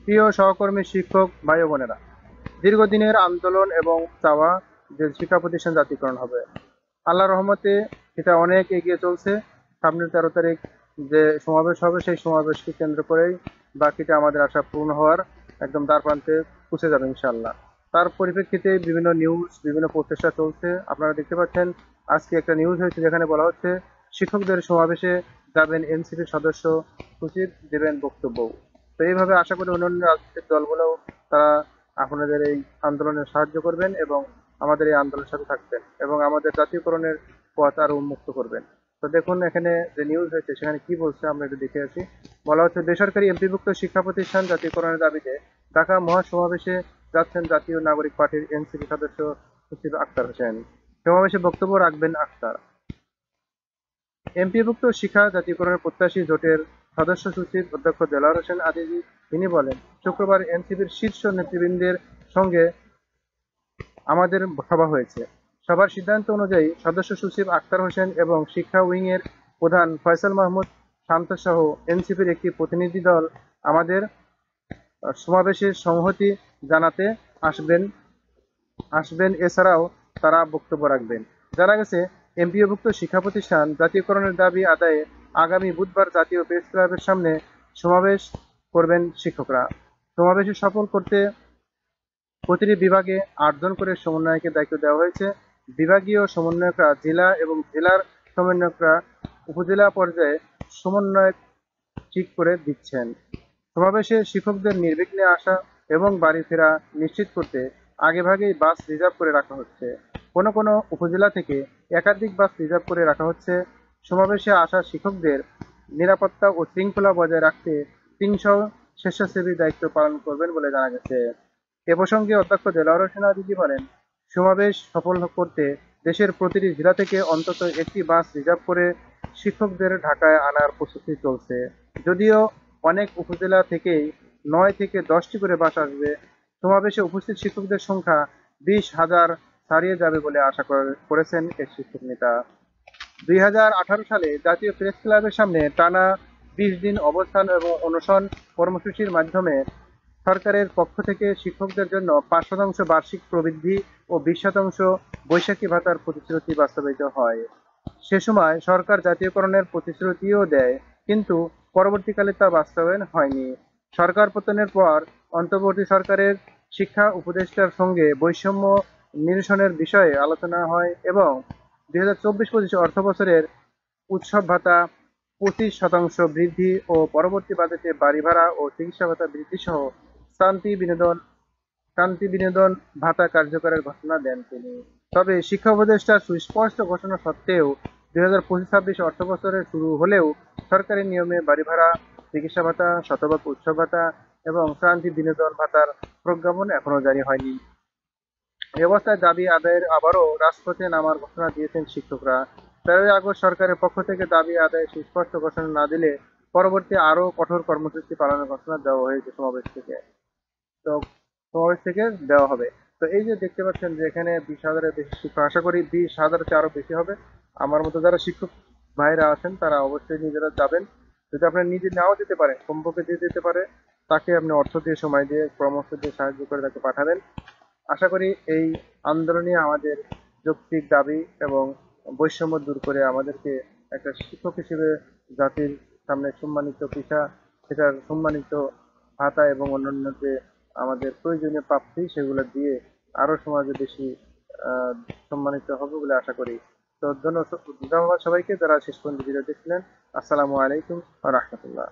প্রিয় সহকর্মী, শিক্ষক ভাই ও বোনেরা, দীর্ঘদিনের আন্দোলন এবং চাওয়া যে শিক্ষা প্রতিষ্ঠান জাতীয়করণ হবে, আল্লাহর রহমতে এটা অনেক এগিয়ে চলছে। সামনের 13 তারিখ যে সমাবেশ হবে, সেই সমাবেশকে কেন্দ্র করেই বাকিটা আমাদের আশা পূর্ণ হওয়ার একদম দ্বার প্রান্তে পৌঁছে যাবে ইনশাআল্লাহ। তার পরিপ্রেক্ষিতে বিভিন্ন নিউজ, বিভিন্ন প্রচেষ্টা চলছে। আপনারা দেখতে পাচ্ছেন, আজকে একটা নিউজ হয়েছে যেখানে বলা হচ্ছে শিক্ষকদের সমাবেশে যাবেন এনসিপির সদস্য সচিব, দেবেন বক্তব্য। তো এইভাবে আশা করি অন্যান্য রাজনৈতিক দলগুলোও তারা আপনাদের এই আন্দোলনে সাহায্য করবেন এবং আমাদের এই আন্দোলনের সাথে থাকবেন এবং আমাদের জাতীয়করণের পথ আরো উন্মুক্ত করবেন। তো দেখুন এখানে যে নিউজ হয়েছে সেখানে কি বলছে আমরা একটু দেখে আসি। বলা হচ্ছে বেসরকারি এমপিভুক্ত শিক্ষা প্রতিষ্ঠান জাতীয়করণের দাবিতে ঢাকা মহাসমাবেশে যাচ্ছেন জাতীয় নাগরিক পার্টির এনসিপি সদস্য সচিব আক্তার হোসেন। সমাবেশে বক্তব্য রাখবেন আক্তার। এমপিভুক্ত শিক্ষা জাতীয়করণের প্রত্যাশী জোটের সদস্য সচিব অধ্যক্ষ দেলোয়ার হোসেন আজিজি তিনি বলেন, শুক্রবার এনসিপির শীর্ষ নেতৃবৃন্দের সঙ্গে আমাদের সভা হয়েছে। সভার সিদ্ধান্ত অনুযায়ী সদস্য সচিব আক্তার হোসেন এবং শিক্ষা উইংয়ের প্রধান ফয়সাল মাহমুদ শান্ত সহ এনসিপির একটি প্রতিনিধি দল আমাদের সমাবেশে সংহতি জানাতে আসবেন আসবেন এছাড়াও তারা বক্তব্য রাখবেন। জানা গেছে, এমপিওভুক্ত শিক্ষা প্রতিষ্ঠান জাতীয়করণের দাবি আদায়ে আগামী বুধবার জাতীয় প্রেস ক্লাবের সামনে সমাবেশ করবেন শিক্ষকরা। সমাবেশে সফল করতে প্রতিটি বিভাগে 8 জন করে সমন্বয়কের দায়িত্ব দেওয়া হয়েছে। বিভাগীয় সমন্বয়করা জেলা এবং জেলার সমন্বয়করা উপজেলা পর্যায়ে সমন্বয়ক ঠিক করে দিচ্ছেন। সমাবেশে শিক্ষকদের নির্বিঘ্নে আসা এবং বাড়ি ফেরা নিশ্চিত করতে আগেভাগেই বাস রিজার্ভ করে রাখা হচ্ছে। কোনো কোনো উপজেলা থেকে একাধিক বাস রিজার্ভ করে রাখা হচ্ছে। সমাবেশে আসা শিক্ষকদের নিরাপত্তা ও শৃঙ্খলা বজায় রাখতে 300 স্বেচ্ছাসেবী দায়িত্ব পালন করবেন বলে জানা গেছে। এ প্রসঙ্গে অধ্যক্ষ দেলোয়ার হোসেন আজিজি বলেন, সমাবেশ সফল করতে দেশের প্রতিটি জেলা থেকে অন্তত একটি বাস রিজার্ভ করে শিক্ষকদের ঢাকায় আনার প্রস্তুতি চলছে। যদিও অনেক উপজেলা থেকেই 9 থেকে 10টি করে বাস আসবে। সমাবেশে উপস্থিত শিক্ষকদের সংখ্যা 20,000 ছাড়িয়ে যাবে বলে আশা করেছেন এই শিক্ষক নেতা। 2018 সালে জাতীয় প্রেস ক্লাবের সামনে টানা 20 দিন অবস্থান এবং অনশন কর্মসূচির মাধ্যমে সরকারের পক্ষ থেকে শিক্ষকদের জন্য 5% বার্ষিক প্রবৃদ্ধি ও 20% বৈশাখী ভাতার প্রতিশ্রুতি বাস্তবায়িত হয়। সে সময় সরকার জাতীয়করণের প্রতিশ্রুতিও দেয়, কিন্তু পরবর্তীকালে তা বাস্তবায়ন হয়নি। সরকার পতনের পর অন্তর্বর্তী সরকারের শিক্ষা উপদেষ্টার সঙ্গে বৈষম্য নিরসনের বিষয়ে আলোচনা হয় এবং 2024-25 অর্থবছরের উৎসব ভাতা 25% বৃদ্ধি ও পরবর্তী বাজেটে বাড়ি ভাড়া ও চিকিৎসা ভাতা বৃদ্ধি সহ শান্তি বিনোদন ভাতা কার্যকরের ঘোষণা দেন তিনি। তবে শিক্ষা উপদেষ্টার সুস্পষ্ট ঘোষণা সত্ত্বেও 2025-26 অর্থবছরে শুরু হলেও সরকারি নিয়মে বাড়ি ভাড়া, চিকিৎসা ভাতা, শতভাগ উৎসব ভাতা এবং শান্তি বিনোদন ভাতার প্রজ্ঞাপন এখনো জারি হয়নি। এ অবস্থায় দাবি আদায়ের আবারও রাজপথে নামার ঘোষণা দিয়েছেন শিক্ষকরা। 13ই আগস্ট সরকারের পক্ষ থেকে দাবি আদায়ে সুস্পষ্ট ঘোষণা না দিলে পরবর্তী আরও কঠোর কর্মসূচি পালনের ঘোষণা দেওয়া হয়েছে সমাবেশ থেকে। তো সমাবেশ থেকে দেওয়া হবে। তো এই যে দেখতে পাচ্ছেন যে এখানে 20,000-এর বেশি শিক্ষক, আশা করি 20,000 চেয়ে আরো বেশি হবে। আমার মতো যারা শিক্ষক ভাইরা আছেন তারা অবশ্যই নিজেরা যাবেন। যদি আপনার নিজে নাও যেতে পারে, কমপক্ষে যে যেতে পারে তাকে আপনি অর্থ দিয়ে, সময় দিয়ে, পরামর্শ দিয়ে সাহায্য করে তাকে পাঠাবেন। আশা করি এই আন্দোলনে আমাদের যৌক্তিক দাবি এবং বৈষম্য দূর করে আমাদেরকে একটা শিক্ষক হিসেবে জাতির সামনে সম্মানিত পেশা, সেটার সম্মানিত ভাতা এবং অন্যান্য যে আমাদের প্রয়োজনীয় প্রাপ্তি সেগুলো দিয়ে আরো সমাজে বেশি আহ, সম্মানিত হবে বলে আশা করি। তো ধন্যবাদ সবাইকে যারা শেষ পর্যন্ত ভিডিও দেখছিলেন। আসসালামু আলাইকুম ওয়া রাহমাতুল্লাহ।